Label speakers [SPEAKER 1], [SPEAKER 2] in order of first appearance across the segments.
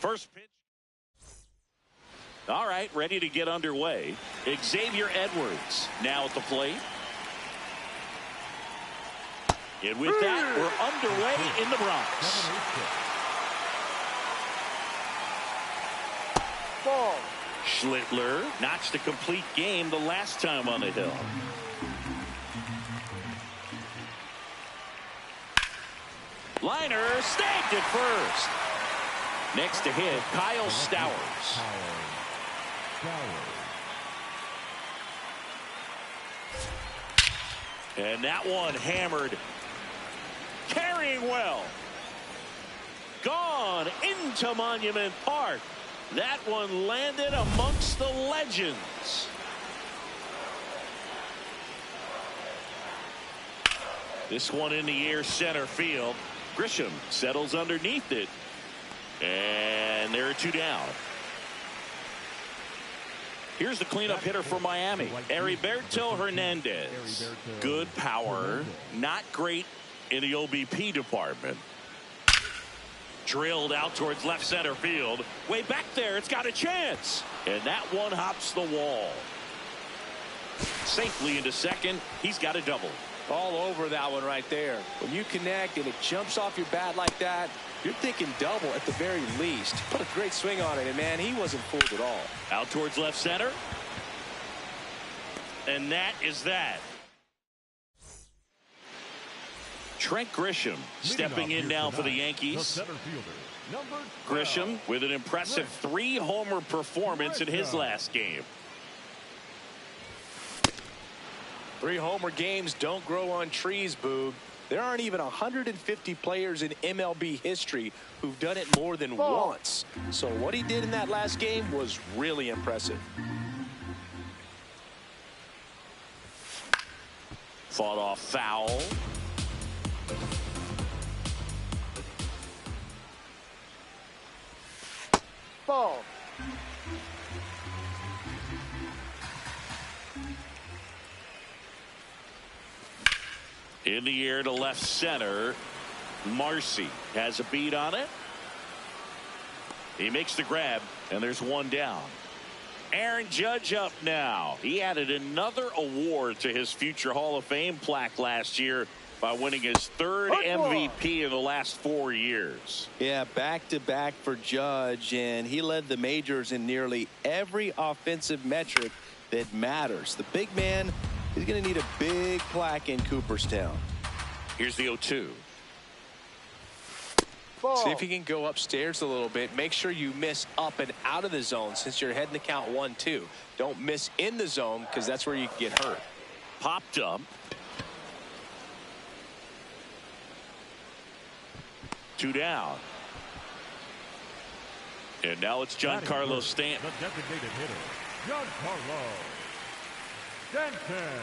[SPEAKER 1] First pitch. All right, ready to get underway. Xavier Edwards now at the plate. And with that, we're underway in the Bronx.
[SPEAKER 2] Ball.
[SPEAKER 1] Schlittler notched a complete game the last time on the hill. Liner snagged it first. Next to hit, Kyle Stowers. And that one hammered. Carrying well. Gone into Monument Park. That one landed amongst the legends. This one in the air center field. Grisham settles underneath it. And there are two down. Here's the cleanup hitter for Miami, Heriberto Hernandez. Good power, not great in the OBP department. Drilled out towards left center field. Way back there, it's got a chance. And that one hops the wall. Safely into second, he's got a double.
[SPEAKER 2] All over that one right there. When you connect and it jumps off your bat like that, you're thinking double at the very least. Put a great swing on it, and man, he wasn't fooled at all.
[SPEAKER 1] Out towards left center. And that is that. Trent Grisham stepping in now for the Yankees. Grisham with an impressive 3-homer performance in his last game.
[SPEAKER 2] 3-homer games don't grow on trees, Boog. There aren't even 150 players in MLB history who've done it more than once. So what he did in that last game was really impressive.
[SPEAKER 1] Fought off foul.
[SPEAKER 2] Ball.
[SPEAKER 1] In the air to left center. Marcy has a beat on it. He makes the grab, and there's one down. Aaron Judge up now. He added another award to his future Hall of Fame plaque last year by winning his third MVP in the last 4 years.
[SPEAKER 2] Yeah, back-to-back for Judge, and he led the majors in nearly every offensive metric that matters. The big man is going to need a big plaque in Cooperstown.
[SPEAKER 1] Here's the 0-2.
[SPEAKER 2] See if you can go upstairs a little bit. Make sure you miss up and out of the zone since you're heading to count 1-2. Don't miss in the zone because that's where you can get hurt.
[SPEAKER 1] Popped up. 2 down. And now it's Giancarlo Stanton.
[SPEAKER 3] The designated hitter, Giancarlo Stanton.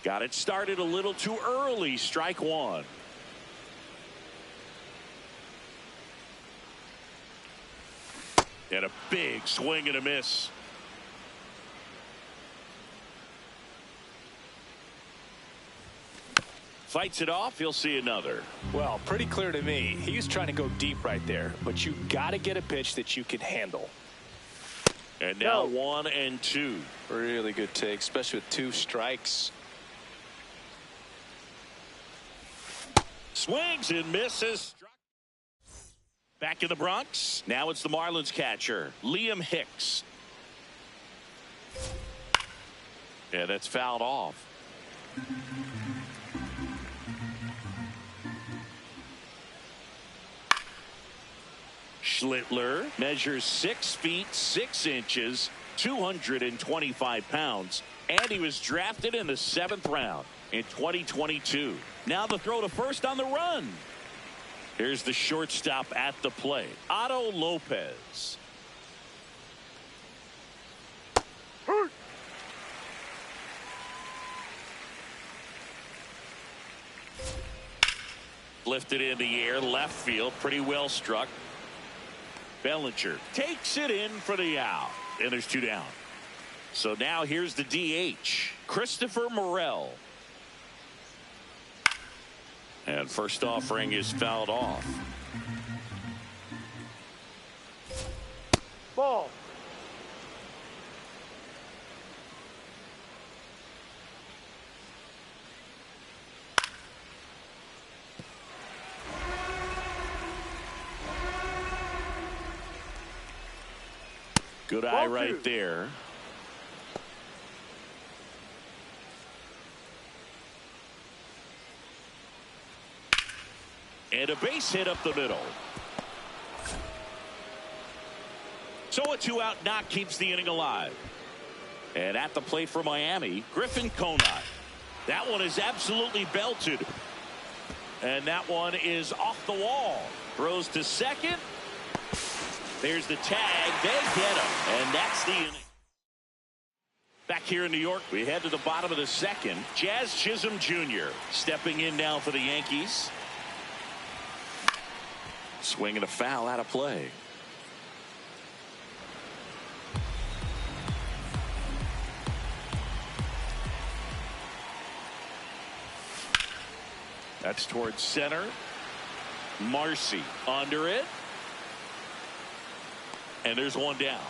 [SPEAKER 1] Got it started a little too early. Strike one. And a big swing and a miss. Fights it off. He'll see another.
[SPEAKER 2] Well, pretty clear to me. He's trying to go deep right there, but you got to get a pitch that you can handle.
[SPEAKER 1] And now 1-2.
[SPEAKER 2] Really good take, especially with 2 strikes.
[SPEAKER 1] Swings and misses. Back in the Bronx. Now it's the Marlins catcher, Liam Hicks. Yeah, that's fouled off. Schlittler measures 6 feet 6 inches, 225 pounds, and he was drafted in the 7th round in 2022. Now the throw to first on the run. Here's the shortstop at the plate, Otto Lopez. Lifted in the air, left field, pretty well struck. Bellinger takes it in for the out, and there's 2 down. So now here's the DH, Christopher Morel. And first offering is fouled off.
[SPEAKER 4] Ball.
[SPEAKER 1] Good eye right there. And a base hit up the middle. So a 2-out knock keeps the inning alive. And at the plate for Miami, Griffin Conine. That one is absolutely belted. And that one is off the wall. Throws to second. There's the tag. They get him. And that's the inning. Back here in New York, we head to the bottom of the second. Jazz Chisholm Jr. stepping in now for the Yankees. Swinging a foul out of play. That's towards center. Marcy under it. And there's one down.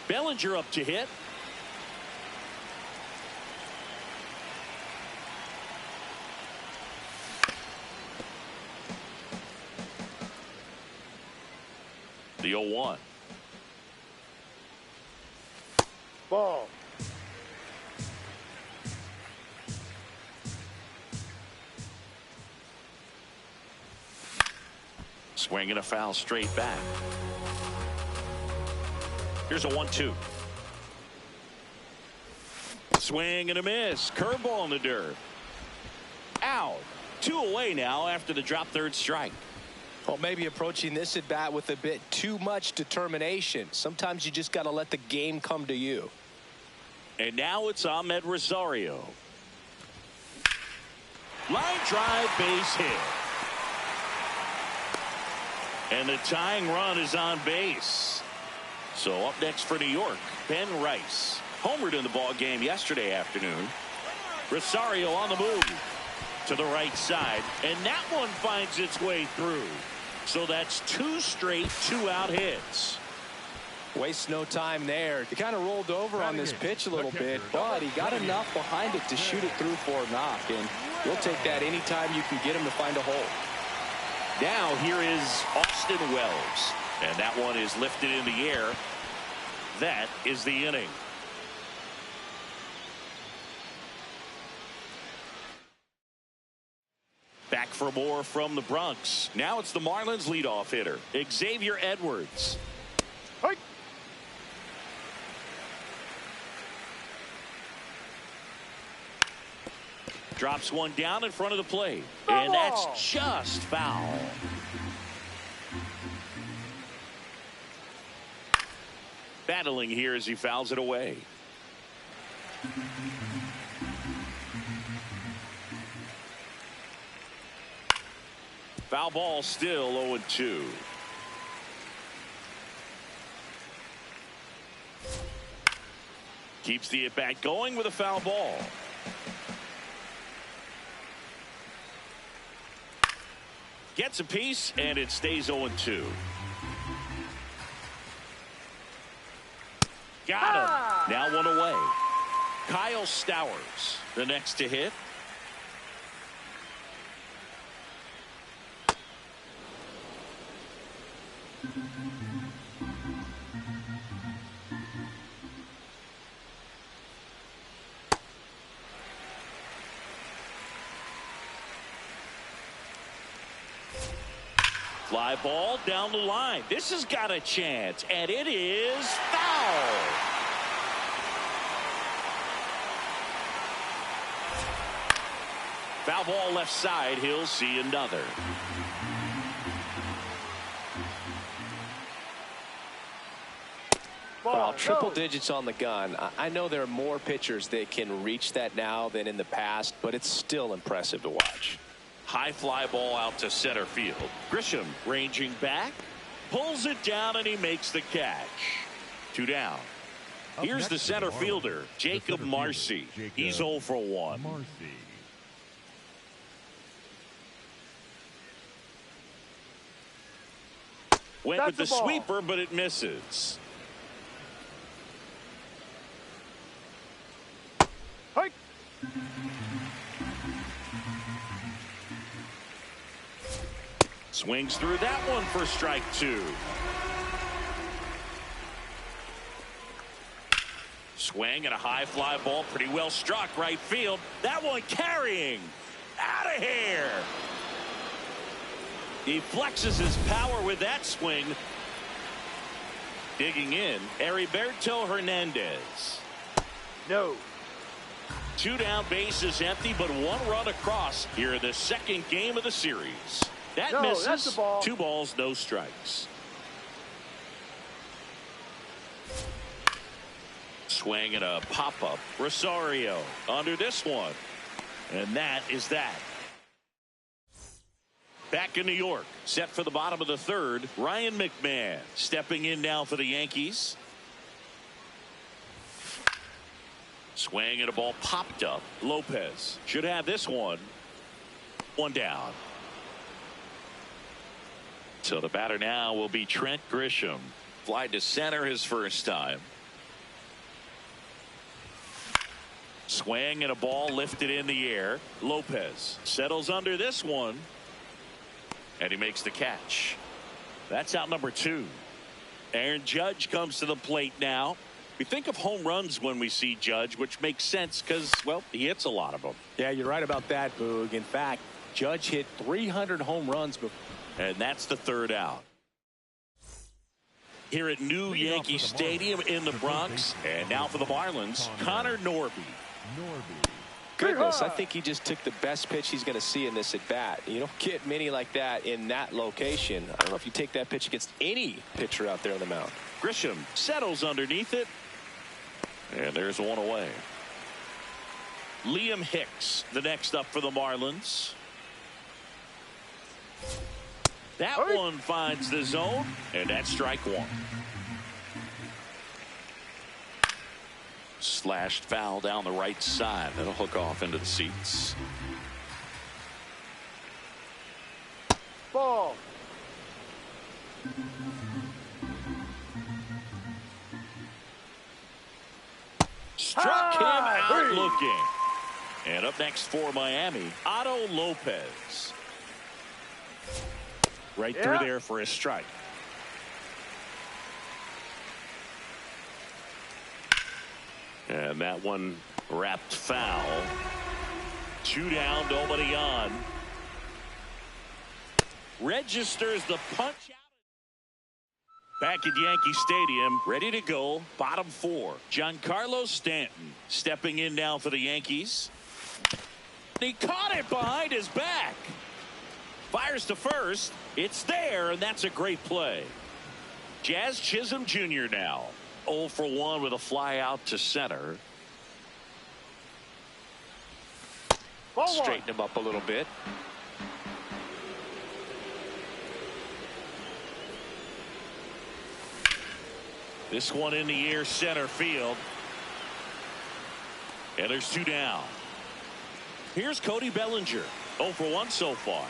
[SPEAKER 1] Bellinger up to hit. The 0-1.
[SPEAKER 4] Ball.
[SPEAKER 1] Swinging a foul straight back. Here's a 1-2. Swing and a miss. Curveball in the dirt. Out. 2 away now after the drop third strike.
[SPEAKER 2] Well, maybe approaching this at bat with a bit too much determination. Sometimes you just got to let the game come to you.
[SPEAKER 1] And now it's Ahmed Rosario. Line drive, base hit. And the tying run is on base. So up next for New York, Ben Rice. Homered in the ball game yesterday afternoon. Rosario on the move to the right side. And that one finds its way through. So that's 2 straight 2-out hits.
[SPEAKER 2] Waste no time there. He kind of rolled over on this pitch a little bit, but he got enough behind it to shoot it through for a knock. And you'll take that anytime you can get him to find a hole.
[SPEAKER 1] Now here is Austin Wells. And that one is lifted in the air. That is the inning. Back for more from the Bronx. Now it's the Marlins leadoff hitter, Xavier Edwards.
[SPEAKER 4] Hey.
[SPEAKER 1] Drops one down in front of the plate. And that's just foul. Battling here as he fouls it away. Foul ball, still 0-2. Keeps the at-bat going with a foul ball. Gets a piece, and it stays 0-2. Got him. Now one away. Kyle Stowers, the next to hit. Fly ball down the line. This has got a chance, and it is foul. Foul ball left side. He'll see another.
[SPEAKER 2] Well, triple digits on the gun. I know there are more pitchers that can reach that now than in the past, but it's still impressive to watch.
[SPEAKER 1] High fly ball out to center field. Grisham ranging back, pulls it down, and he makes the catch. 2 down. Here's the center fielder, Jacob Marcy. He's 0 for 1. Went
[SPEAKER 4] That's
[SPEAKER 1] with the
[SPEAKER 4] the ball.
[SPEAKER 1] sweeper, but it misses.
[SPEAKER 4] Hike.
[SPEAKER 1] Swings through that one for strike two. Swing and a high fly ball, pretty well struck right field. That one carrying. Out of here. He flexes his power with that swing. Digging in, Heriberto Hernandez.
[SPEAKER 4] No.
[SPEAKER 1] 2 down, bases empty, but 1 run across here in the second game of the series. That
[SPEAKER 4] No,
[SPEAKER 1] misses.
[SPEAKER 4] that's the ball.
[SPEAKER 1] 2 balls, no strikes. Swing and a pop-up. Rosario under this one. And that is that. Back in New York, set for the bottom of the third, Ryan McMahon stepping in now for the Yankees. Swing and a ball popped up. Lopez should have this one. 1 down. So the batter now will be Trent Grisham. Fly to center his first time. Swing and a ball lifted in the air. Lopez settles under this one. And he makes the catch. That's out number 2. Aaron Judge comes to the plate now. We think of home runs when we see Judge, which makes sense because, well, he hits a lot of them.
[SPEAKER 2] Yeah, you're right about that, Boog. In fact, Judge hit 300 home runs before.
[SPEAKER 1] And that's the 3rd out. Here at New Yankee Stadium in the Bronx. And now for the Marlins, Connor Norby.
[SPEAKER 2] Goodness, I think he just took the best pitch he's going to see in this at bat. You don't get many like that in that location. I don't know if you take that pitch against any pitcher out there on the mound.
[SPEAKER 1] Grisham settles underneath it. And there's 1 away. Liam Hicks, the next up for the Marlins. That one finds the zone, and that's strike 1. Slashed foul down the right side. That'll hook off into the seats.
[SPEAKER 4] Ball.
[SPEAKER 1] Struck him out looking. And up next for Miami, Otto Lopez. Right through there for a strike. And that one wrapped foul. 2 down, nobody on. Registers the punch out. Back at Yankee Stadium, ready to go. Bottom 4. Giancarlo Stanton stepping in now for the Yankees. He caught it behind his back. Fires to first. It's there, and that's a great play. Jazz Chisholm Jr. now. 0 for 1 with a fly out to center.
[SPEAKER 4] Ball
[SPEAKER 2] Straighten him up a little bit.
[SPEAKER 1] This one in the air, center field. And there's 2 down. Here's Cody Bellinger. 0 for 1 so far.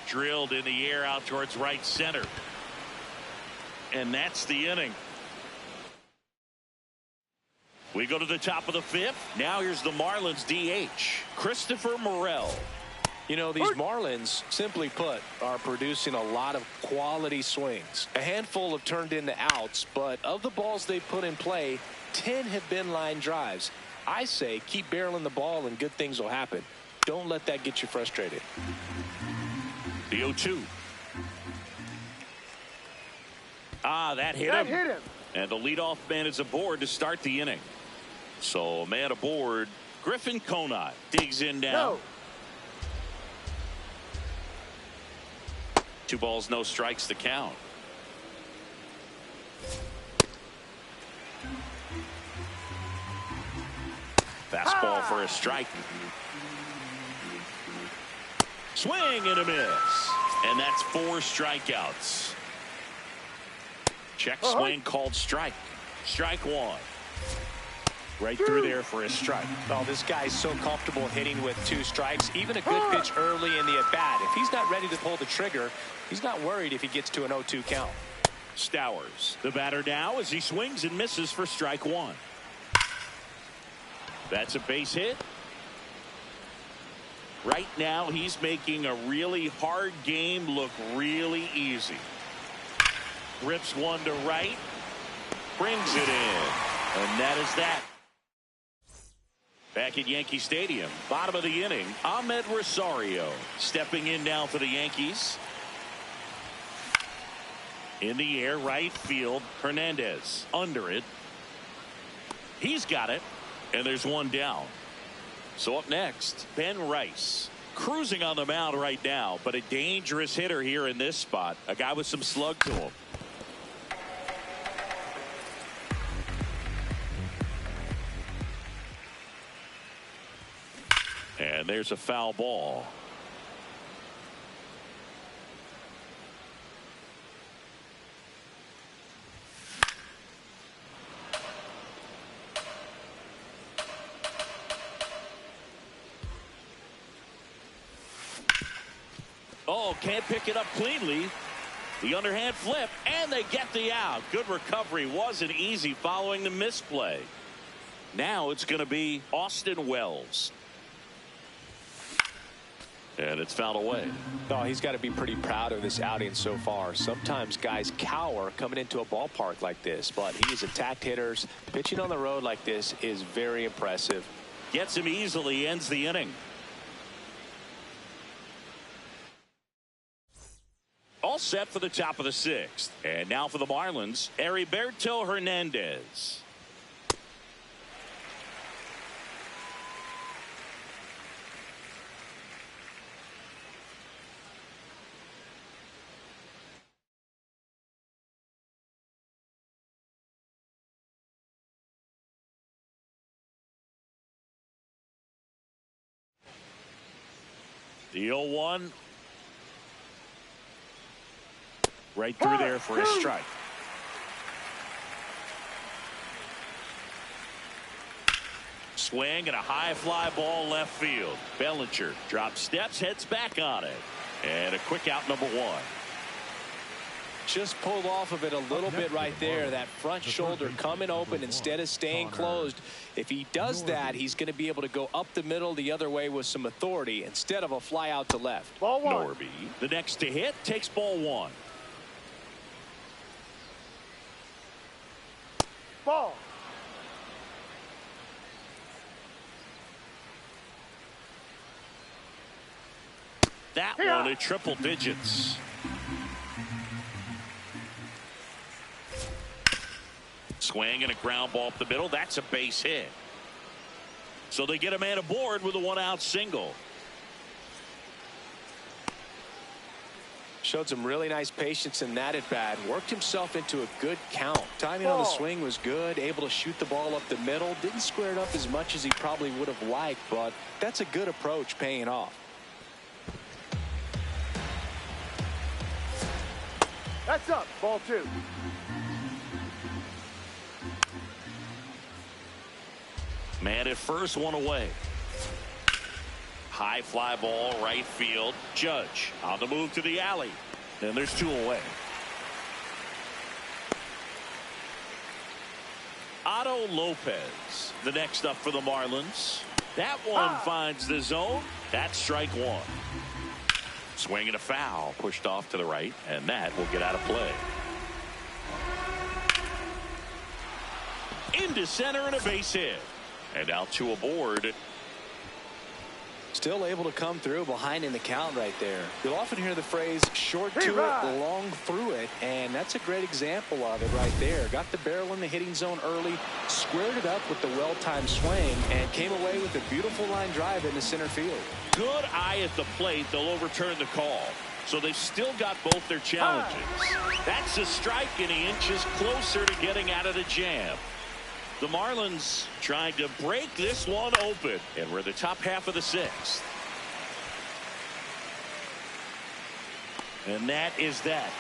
[SPEAKER 1] Drilled in the air out towards right center. And that's the inning. We go to the top of the 5th. Now here's the Marlins DH, Christopher Morel.
[SPEAKER 2] You know, these Marlins, simply put, are producing a lot of quality swings. A handful have turned into outs, but of the balls they put in play, 10 have been line drives. I say keep barreling the ball and good things will happen. Don't let that get you frustrated.
[SPEAKER 1] The 0-2. That hit
[SPEAKER 4] That
[SPEAKER 1] him.
[SPEAKER 4] hit him.
[SPEAKER 1] And the leadoff man is aboard to start the inning. So a man aboard. Griffin Conant digs in now.
[SPEAKER 4] No.
[SPEAKER 1] 2 balls, no strikes to count. Fastball for a strike. Swing and a miss. And that's 4 strikeouts. Check swing called strike. Strike 1. Right through there for a strike.
[SPEAKER 2] Oh, this guy's so comfortable hitting with 2 strikes. Even a good pitch early in the at-bat. If he's not ready to pull the trigger, he's not worried if he gets to an 0-2 count.
[SPEAKER 1] Stowers, the batter now, as he swings and misses for strike 1. That's a base hit. Right now, he's making a really hard game look really easy. Rips one to right. Brings it in. And that is that. Back at Yankee Stadium, bottom of the inning, Ahmed Rosario stepping in now for the Yankees. In the air, right field, Hernandez under it. He's got it, and there's one down. So up next, Ben Rice, cruising on the mound right now, but a dangerous hitter here in this spot. A guy with some slug to him. And there's a foul ball. Oh, can't pick it up cleanly. The underhand flip, and they get the out. Good recovery. Wasn't easy following the misplay. Now it's going to be Austin Wells. And it's fouled away.
[SPEAKER 2] Oh, he's got to be pretty proud of this outing so far. Sometimes guys cower coming into a ballpark like this, but he's attacked hitters. Pitching on the road like this is very impressive.
[SPEAKER 1] Gets him easily, ends the inning. All set for the top of the 6th. And now for the Marlins, Heriberto Hernandez. The 0-1. Right through there for a strike. Swing and a high fly ball left field. Bellinger drops steps, heads back on it. And a quick out, number 1.
[SPEAKER 2] Just pulled off of it a little bit right there. That front shoulder coming open instead of staying closed. If he does that, he's going to be able to go up the middle the other way with some authority instead of a fly out to left.
[SPEAKER 4] Ball 1.
[SPEAKER 1] Norby, the next to hit, takes ball 1.
[SPEAKER 4] Ball.
[SPEAKER 1] That one at triple digits. Swing and a ground ball up the middle. That's a base hit. So they get a man aboard with a 1-out single.
[SPEAKER 2] Showed some really nice patience in that at bat. Worked himself into a good count. Timing on the swing was good. Able to shoot the ball up the middle. Didn't square it up as much as he probably would have liked, but that's a good approach paying off.
[SPEAKER 4] That's up. Ball 2.
[SPEAKER 1] Man at first, one away. High fly ball right field. Judge on the move to the alley. And there's 2 away. Otto Lopez, the next up for the Marlins. That one finds the zone. That's strike 1. Swing and a foul, pushed off to the right, and that will get out of play. Into center and a base hit. And now 2 aboard.
[SPEAKER 2] Still able to come through behind in the count right there. You'll often hear the phrase short to it, long through it, and that's a great example of it right there. Got the barrel in the hitting zone early, squared it up with the well-timed swing, and came away with a beautiful line drive into center field.
[SPEAKER 1] Good eye at the plate. They'll overturn the call. So they've still got both their challenges. That's a strike, and he inches closer to getting out of the jam. The Marlins trying to break this one open, and we're the top half of the 6th. And that is that.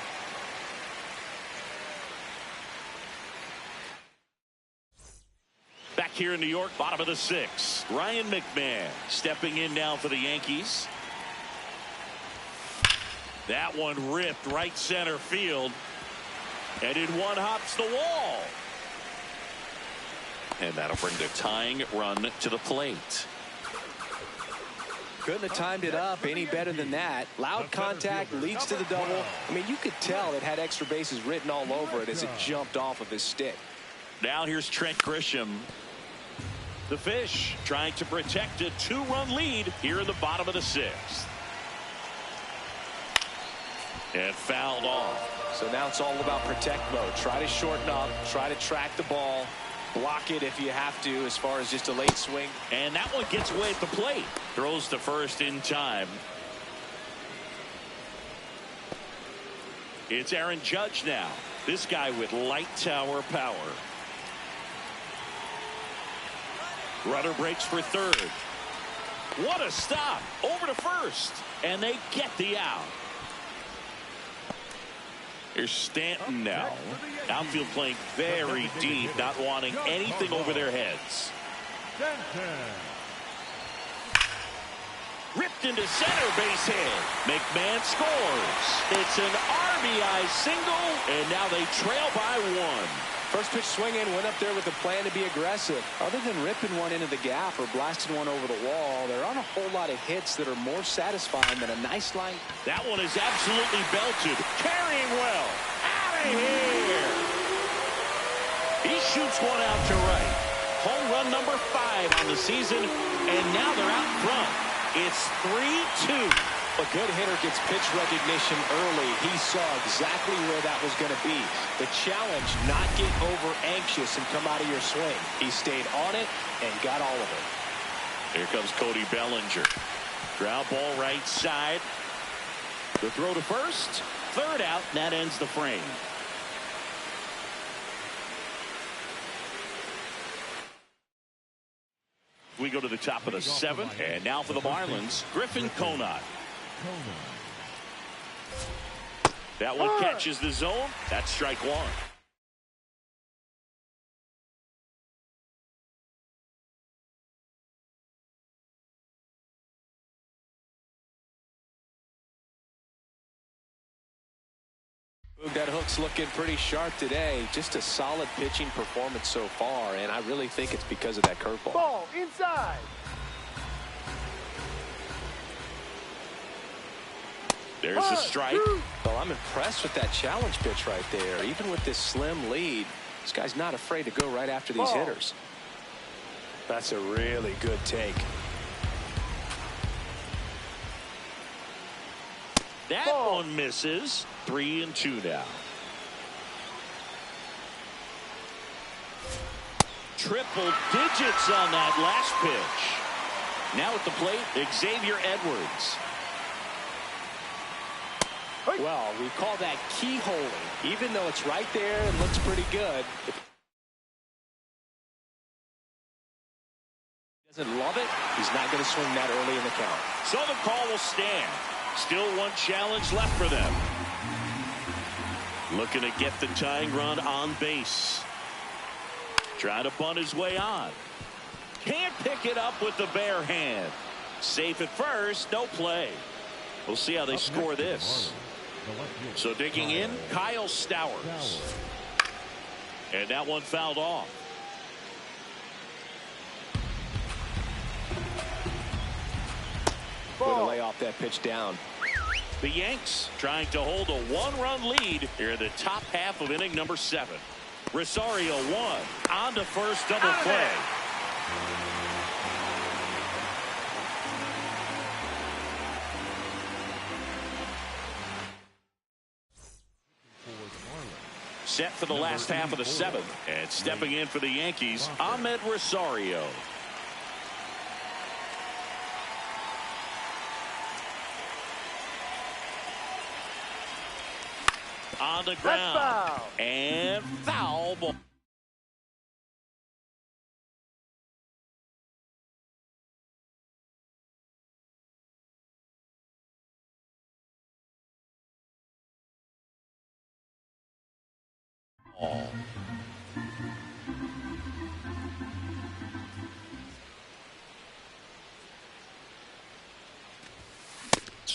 [SPEAKER 1] Back back here in New York, bottom of the 6th. Ryan McMahon stepping in now for the Yankees. That one ripped right center field. And in one hops the wall. And that'll bring the tying run to the plate.
[SPEAKER 2] Couldn't have timed it up any better than that. Loud contact leads to the double. I mean, you could tell it had extra bases written all over it as it jumped off of his stick.
[SPEAKER 1] Now here's Trent Grisham. The Fish trying to protect a 2-run lead here in the bottom of the 6th. And fouled off.
[SPEAKER 2] So now it's all about protect mode. Try to shorten up, try to track the ball, block it if you have to as far as just a late swing.
[SPEAKER 1] And that one gets away at the plate. Throws to first in time. It's Aaron Judge now. This guy with light tower power. Runner breaks for third. What a stop. Over to first. And they get the out. Here's Stanton now. Outfield playing very deep, not wanting anything over their heads. Ripped into center, base hit. McMahon scores. It's an RBI single, and now they trail by 1.
[SPEAKER 2] First pitch swinging, went up there with a plan to be aggressive. Other than ripping one into the gap or blasting one over the wall, there aren't a whole lot of hits that are more satisfying than a nice line.
[SPEAKER 1] That one is absolutely belted. Carrying well. Out of here. He shoots one out to right. Home run number 5 on the season, and now they're out front. It's 3-2.
[SPEAKER 2] A good hitter gets pitch recognition early. He saw exactly where that was going to be. The challenge, not get over anxious and come out of your swing. He stayed on it and got all of it.
[SPEAKER 1] Here comes Cody Bellinger. Ground ball right side. The throw to first. Third out, and that ends the frame. We go to the top of the 7th, and now for the Marlins, Griffin Conant. That one catches the zone. That's strike 1.
[SPEAKER 2] That hook's looking pretty sharp today. Just a solid pitching performance so far, and I really think it's because of that curveball.
[SPEAKER 4] Ball inside.
[SPEAKER 1] There's a strike.
[SPEAKER 2] Well, I'm impressed with that challenge pitch right there. Even with this slim lead, this guy's not afraid to go right after these hitters. That's a really good take.
[SPEAKER 1] That one misses. 3-2 now. Triple digits on that last pitch. Now at the plate, Xavier Edwards.
[SPEAKER 2] Well, we call that keyholing. Even though it's right there and looks pretty good, if he doesn't love it, he's not going to swing that early in the count.
[SPEAKER 1] So the call will stand. Still one challenge left for them. Looking to get the tying run on base. Trying to bunt his way on. Can't pick it up with the bare hand. Safe at first, no play. We'll see how they score this. So digging in, Kyle Stowers. And that one fouled off.
[SPEAKER 2] Going to lay off that pitch down.
[SPEAKER 1] The Yanks trying to hold a 1-run lead here in the top half of inning number 7. Rosario 1 on to first, double play. Set for the last half of the 7th, and stepping in for the Yankees, Ahmed Rosario. On the ground.
[SPEAKER 4] Foul.
[SPEAKER 1] And foul ball.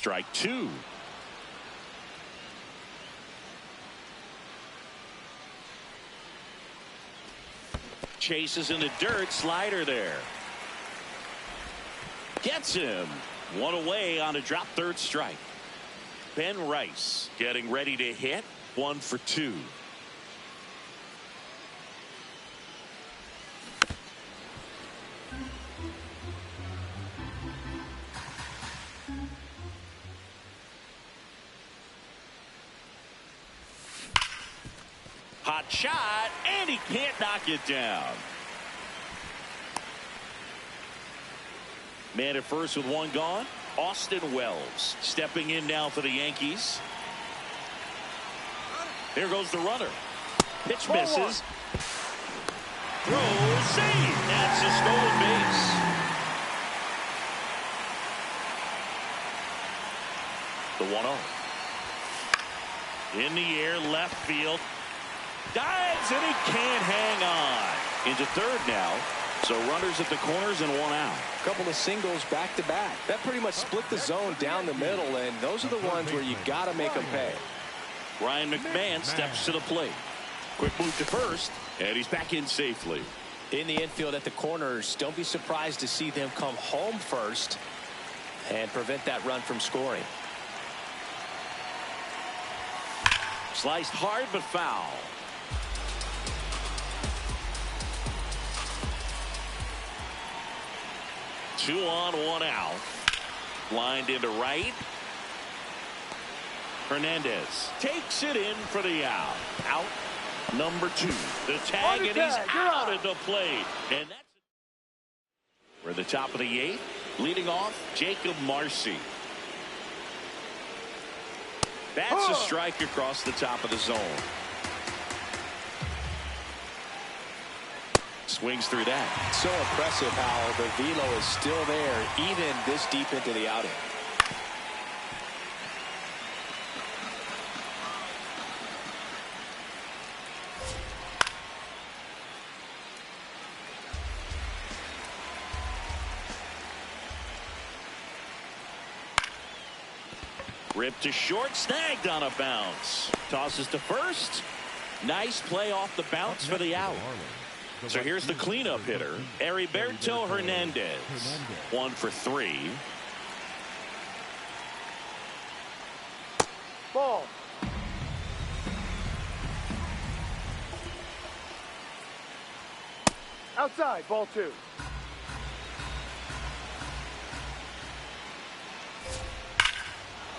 [SPEAKER 1] strike two. Chases in the dirt. Slider there. Gets him. One away on a drop third strike. Ben Rice getting ready to hit. 1 for 2. Hot shot, and he can't knock it down. Man at first with one gone. Austin Wells stepping in now for the Yankees. Here goes the runner. Pitch misses. Throw, save. That's a stolen base. The 1-0. In the air, left field. Dives, and he can't hang on. Into third now. So runners at the corners and one out.
[SPEAKER 2] A couple of singles back to back. That pretty much split the zone down the middle, and those are the ones where you got to make them pay.
[SPEAKER 1] Ryan McMahon steps to the plate. Quick move to first, and he's back in safely.
[SPEAKER 2] In the infield at the corners, don't be surprised to see them come home first and prevent that run from scoring.
[SPEAKER 1] Sliced hard but foul. Two on, one out. Lined into right. Hernandez takes it in for the out. Out number 2. The tag, and he's out at the plate. And that's we're at the top of the 8th. Leading off, Jacob Marcy. That's a strike across the top of the zone. Swings through that.
[SPEAKER 2] So impressive how the velo is still there even this deep into the outing.
[SPEAKER 1] Ripped to short, snagged on a bounce. Tosses to first. Nice play off the bounce for the out. So here's the cleanup hitter, Heriberto Hernandez. 1 for 3.
[SPEAKER 4] Ball. Outside, ball 2.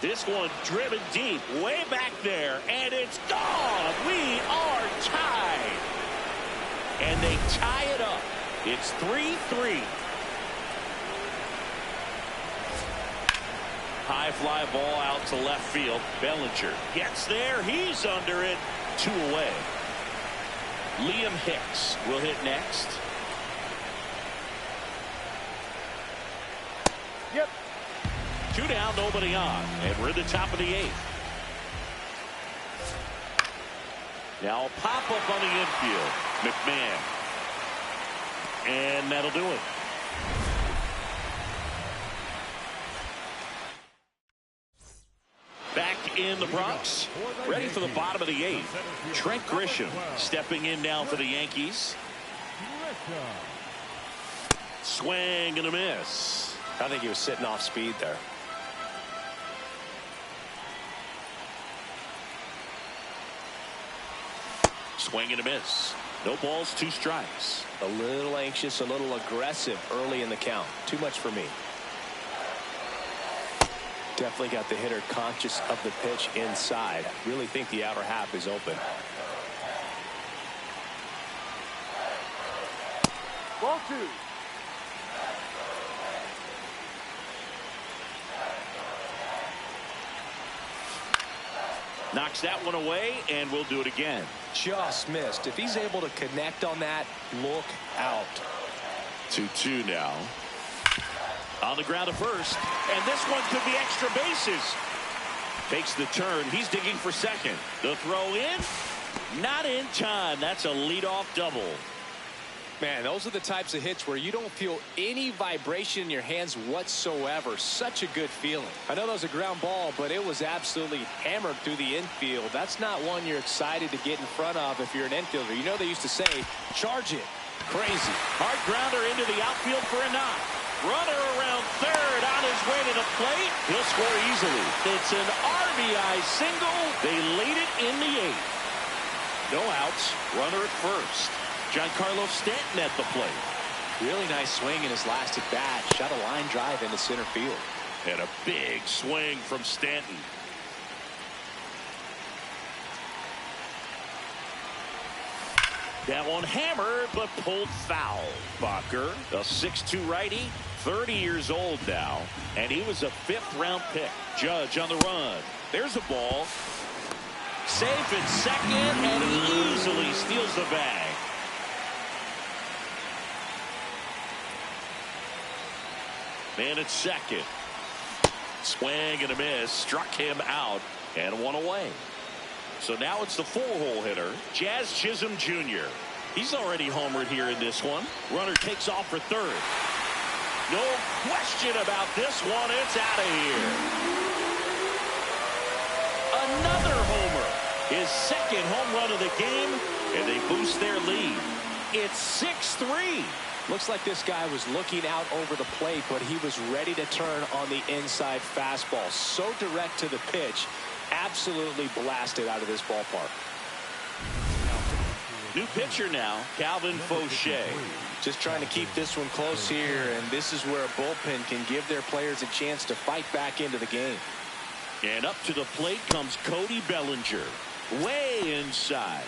[SPEAKER 1] This one driven deep, way back there, and it's gone. We are tied. And they tie it up. It's 3-3. High fly ball out to left field. Bellinger gets there. He's under it. 2 away. Liam Hicks will hit next.
[SPEAKER 4] Yep.
[SPEAKER 1] 2 down, nobody on. And we're at the top of the 8th. Now a pop-up on the infield. McMahon. And that'll do it. Back in the Bronx. Ready for the bottom of the 8th. Trent Grisham stepping in now for the Yankees. Swing and a miss.
[SPEAKER 2] I think he was sitting off speed there.
[SPEAKER 1] Swing and a miss. No balls, 2 strikes.
[SPEAKER 2] A little anxious, a little aggressive early in the count. Too much for me. Definitely got the hitter conscious of the pitch inside. Really think the outer half is open.
[SPEAKER 4] Ball 2.
[SPEAKER 1] Knocks that one away, and we'll do it again.
[SPEAKER 2] Just missed. If he's able to connect on that, look out.
[SPEAKER 1] 2-2 now. On the ground to first, and this one could be extra bases. Takes the turn. He's digging for second. The throw in, not in time. That's a leadoff double.
[SPEAKER 2] Man, those are the types of hits where you don't feel any vibration in your hands whatsoever. Such a good feeling. I know that was a ground ball, but it was absolutely hammered through the infield. That's not one you're excited to get in front of if you're an infielder. You know they used to say, charge it. Crazy.
[SPEAKER 1] Hard grounder into the outfield for a knock. Runner around third on his way to the plate. He'll score easily. It's an RBI single. They lead it in the 8th. No outs. Runner at first. Giancarlo Stanton at the plate.
[SPEAKER 2] Really nice swing in his last at bat. Shot a line drive into center field.
[SPEAKER 1] And a big swing from Stanton. That one hammered, but pulled foul. Bacher, a 6'2" righty, 30 years old now, and he was a 5th-round pick. Judge on the run. There's a ball. Safe at second, and he easily steals the bag. Man at second. Swing and a miss. Struck him out, and one away. So now it's the 4-hole hitter, Jazz Chisholm Jr. He's already homered here in this one. Runner takes off for third. No question about this one. It's out of here. Another homer. His 2nd home run of the game, and they boost their lead. It's 6-3.
[SPEAKER 2] Looks like this guy was looking out over the plate, but he was ready to turn on the inside fastball. So direct to the pitch. Absolutely blasted out of this ballpark.
[SPEAKER 1] New pitcher now, Calvin Fauché.
[SPEAKER 2] Just trying to keep this one close here, and this is where a bullpen can give their players a chance to fight back into the game.
[SPEAKER 1] And up to the plate comes Cody Bellinger. Way inside.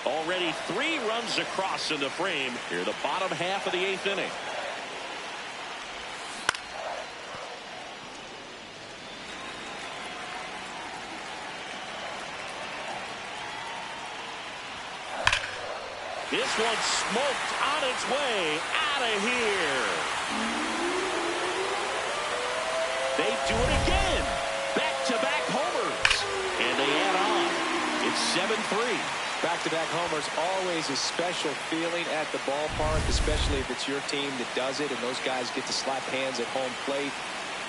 [SPEAKER 1] Already 3 runs across in the frame here, the bottom half of the 8th inning. This one smoked on its way out of here. They do it again. Back-to-back homers. And they add on. It's 7-3.
[SPEAKER 2] Back-to-back homers, always a special feeling at the ballpark, especially if it's your team that does it and those guys get to slap hands at home plate.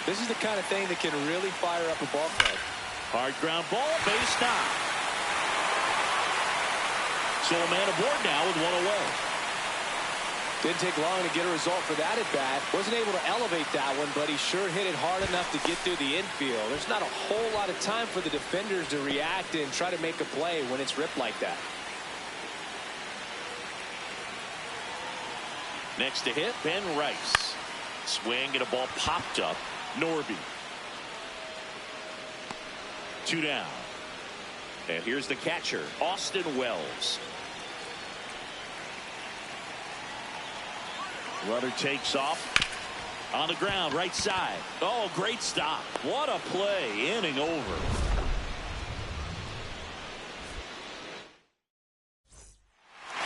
[SPEAKER 2] This is the kind of thing that can really fire up a ball club.
[SPEAKER 1] Hard ground ball, base knock. So a man aboard now with one away.
[SPEAKER 2] Didn't take long to get a result for that at bat. Wasn't able to elevate that one, but he sure hit it hard enough to get through the infield. There's not a whole lot of time for the defenders to react and try to make a play when it's ripped like that.
[SPEAKER 1] Next to hit, Ben Rice. Swing and a ball popped up. Norby. 2 down. And here's the catcher, Austin Wells. Runner takes off on the ground, right side. Oh, great stop. What a play. Inning over.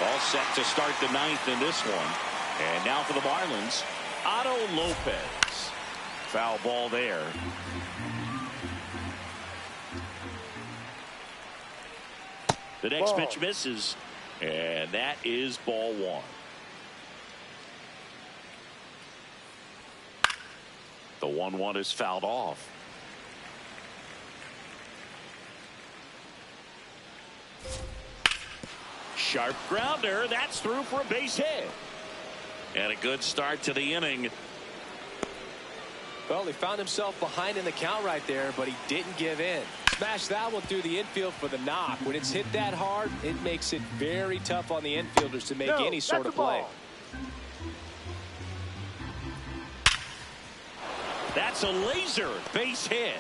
[SPEAKER 1] All set to start the 9th in this one. And now for the Marlins, Otto Lopez. Foul ball there. The next pitch misses, and that is ball 1. The 1-1 is fouled off. Sharp grounder. That's through for a base hit. And a good start to the inning.
[SPEAKER 2] Well, he found himself behind in the count right there, but he didn't give in. Smash that one through the infield for the knock. When it's hit that hard, it makes it very tough on the infielders to make any sort of play.
[SPEAKER 1] That's a laser base hit.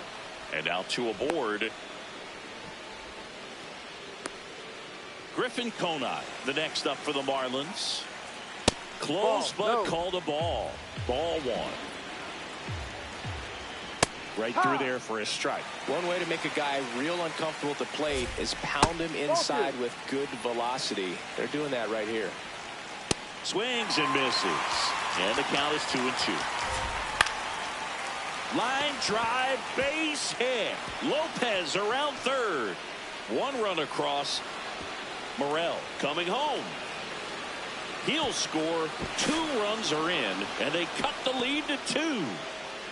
[SPEAKER 1] And now 2 aboard. Griffin Conant, the next up for the Marlins. Close, but called a ball. Ball 1. Right through there for a strike.
[SPEAKER 2] One way to make a guy real uncomfortable at the plate is pound him inside with good velocity. They're doing that right here.
[SPEAKER 1] Swings and misses. And the count is 2-2. Line drive, base hit. Lopez around third. One run across. Morel coming home. He'll score. 2 runs are in, and they cut the lead to 2.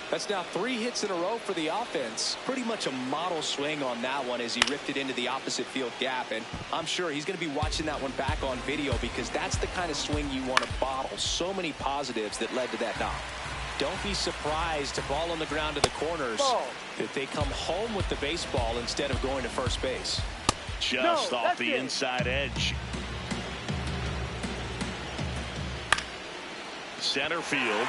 [SPEAKER 2] That's now 3 hits in a row for the offense. Pretty much a model swing on that one as he ripped it into the opposite field gap. And I'm sure he's going to be watching that one back on video because that's the kind of swing you want to bottle. So many positives that led to that knock. Don't be surprised to ball on the ground to the corners that they come home with the baseball instead of going to first base.
[SPEAKER 1] Just off the inside edge. Center field.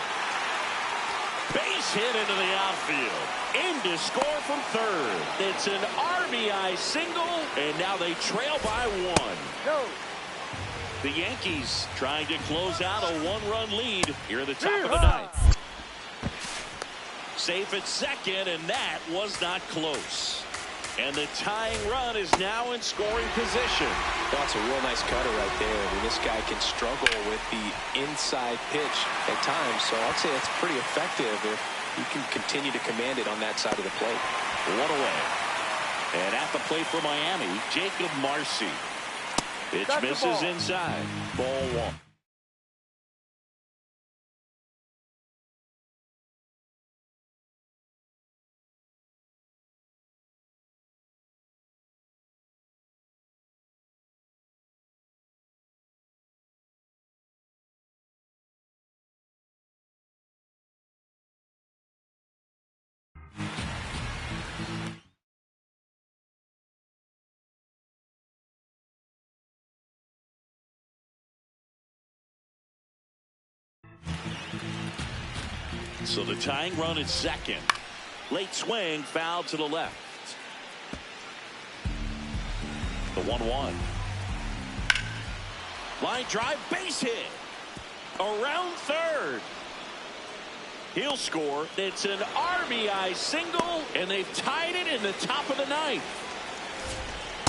[SPEAKER 1] Base hit into the outfield. In to score from third. It's an RBI single, and now they trail by 1. The Yankees trying to close out a 1-run lead here at the top of the ninth. Safe at second, and that was not close. And the tying run is now in scoring position.
[SPEAKER 2] That's a real nice cutter right there. I mean, this guy can struggle with the inside pitch at times, so I'd say it's pretty effective if he can continue to command it on that side of the plate.
[SPEAKER 1] 1 away. And at the plate for Miami, Jacob Marcy. Pitch misses inside. Ball 1. So the tying run is second. Late swing, foul to the left. The 1-1. Line drive, base hit. Around third. He'll score. It's an RBI single, and they've tied it in the top of the ninth.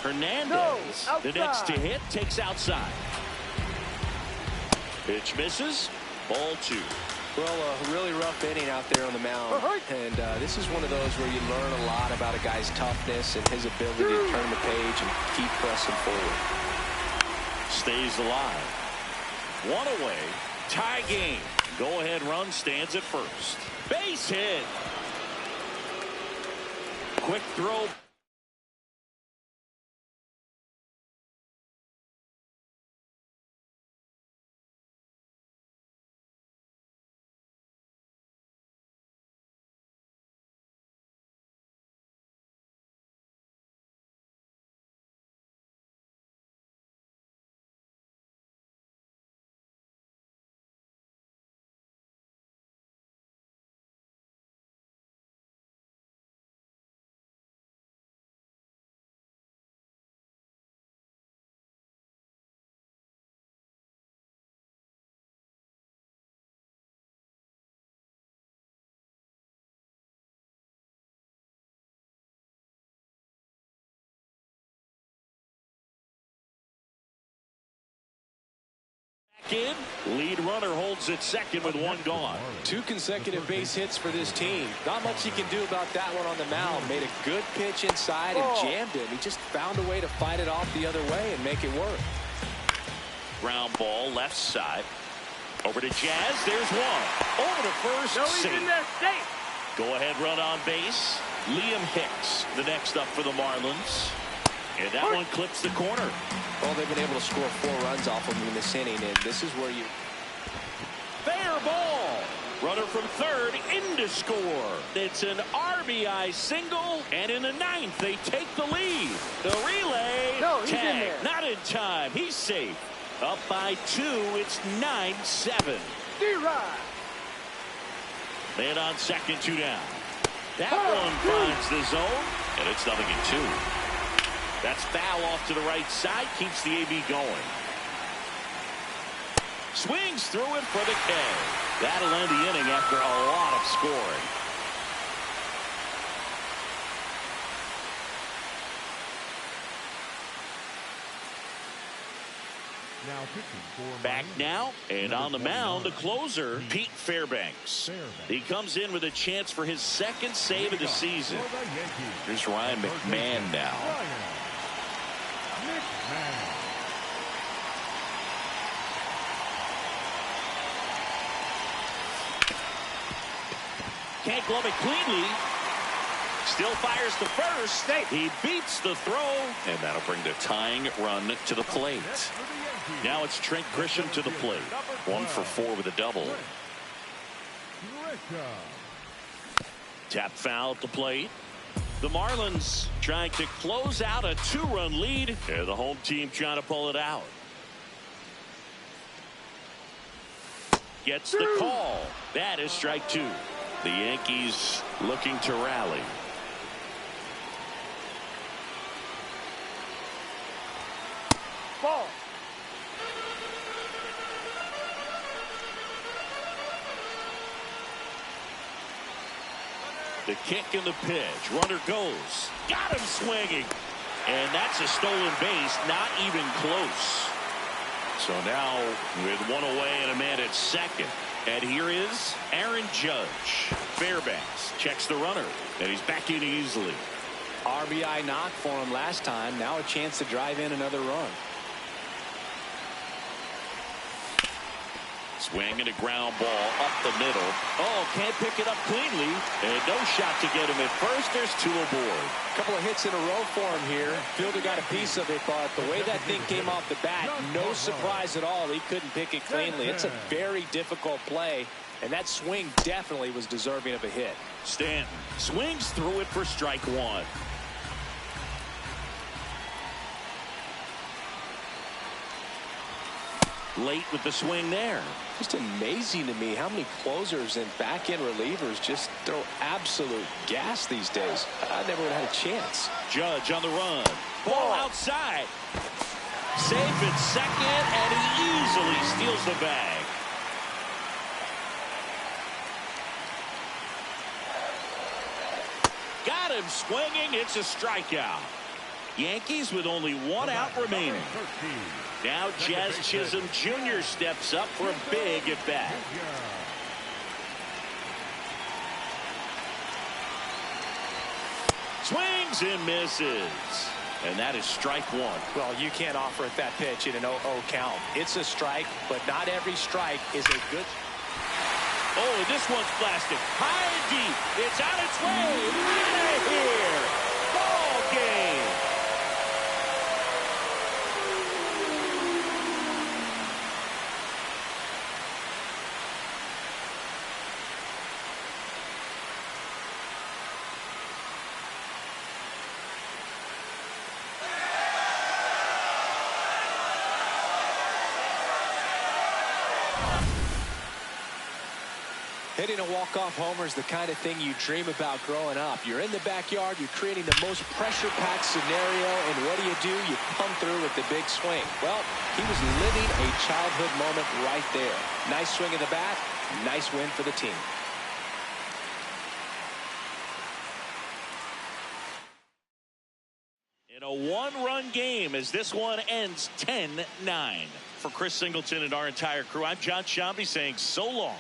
[SPEAKER 1] Hernandez, the next to hit, takes outside. Pitch misses. Ball 2.
[SPEAKER 2] Well, a really rough inning out there on the mound. And this is one of those where you learn a lot about a guy's toughness and his ability to turn the page and keep pressing forward.
[SPEAKER 1] Stays alive. 1 away. Tie game. Go-ahead run stands at first. Base hit. Quick throw. In. Lead runner holds at second with 1 gone.
[SPEAKER 2] 2 consecutive base hits for this team. Not much you can do about that one on the mound. Made a good pitch inside and jammed him. He just found a way to fight it off the other way and make it work.
[SPEAKER 1] Ground ball left side. Over to Jazz. There's one. Over to first. Safe. Go ahead run on base. Liam Hicks the next up for the Marlins. And that one clips the corner.
[SPEAKER 2] Well, they've been able to score 4 runs off of him in this inning, and this is where you...
[SPEAKER 1] Fair ball. Runner from third in to score. It's an RBI single, and in the ninth, they take the lead. The relay. Tag. Not in time. He's safe. Up by 2. It's 9-7. Man on second, 2 down. That one finds the zone, and it's 0-2. That's foul off to the right side. Keeps the AB going. Swings through it for the K. That'll end the inning after a lot of scoring.
[SPEAKER 3] Now
[SPEAKER 1] Back now, and on the mound, the closer, Pete Fairbanks. He comes in with a chance for his second save of the season. Here's Ryan McMahon now. Can't glove it cleanly. Still fires to first. He beats the throw, and that'll bring the tying run to the plate. Now it's Trent Grisham to the plate. 1 for 4 with a double. Tap foul at the plate. The Marlins trying to close out a 2-run lead. And the home team trying to pull it out. Gets the call. That is strike 2. The Yankees looking to rally.
[SPEAKER 4] Ball.
[SPEAKER 1] The kick and the pitch. Runner goes. Got him swinging. And that's a stolen base. Not even close. So now with 1 away and a man at second. And here is Aaron Judge. Fairbanks checks the runner. And he's back in easily.
[SPEAKER 2] RBI knock for him last time. Now a chance to drive in another run.
[SPEAKER 1] Swing and a ground ball up the middle. Oh, can't pick it up cleanly. And no shot to get him at first. There's 2 aboard.
[SPEAKER 2] A couple of hits in a row for him here. Fielder got a piece of it, but the way that thing came off the bat, no surprise at all. He couldn't pick it cleanly. It's a very difficult play, and that swing definitely was deserving of a hit.
[SPEAKER 1] Stanton swings through it for strike 1. Late with the swing there.
[SPEAKER 2] Just amazing to me how many closers and back-end relievers just throw absolute gas these days. I never would have had a chance.
[SPEAKER 1] Judge on the run. Ball outside. Safe at second, and he easily steals the bag. Got him swinging. It's a strikeout. Yankees with only 1 out remaining. Now Jazz Chisholm Jr. steps up for a big at bat. Swings and misses. And that is strike 1.
[SPEAKER 2] Well, you can't offer it that pitch in an 0-0 count. It's a strike, but not every strike is a good.
[SPEAKER 1] Oh, and this one's blasted. High and deep. It's on its way. Out of here. Ball game.
[SPEAKER 2] Hitting a walk-off homer is the kind of thing you dream about growing up. You're in the backyard, you're creating the most pressure-packed scenario, and what do? You come through with the big swing. Well, he was living a childhood moment right there. Nice swing of the bat, nice win for the team.
[SPEAKER 1] In a 1-run game as this one ends 10-9. For Chris Singleton and our entire crew, I'm John Shambi saying so long.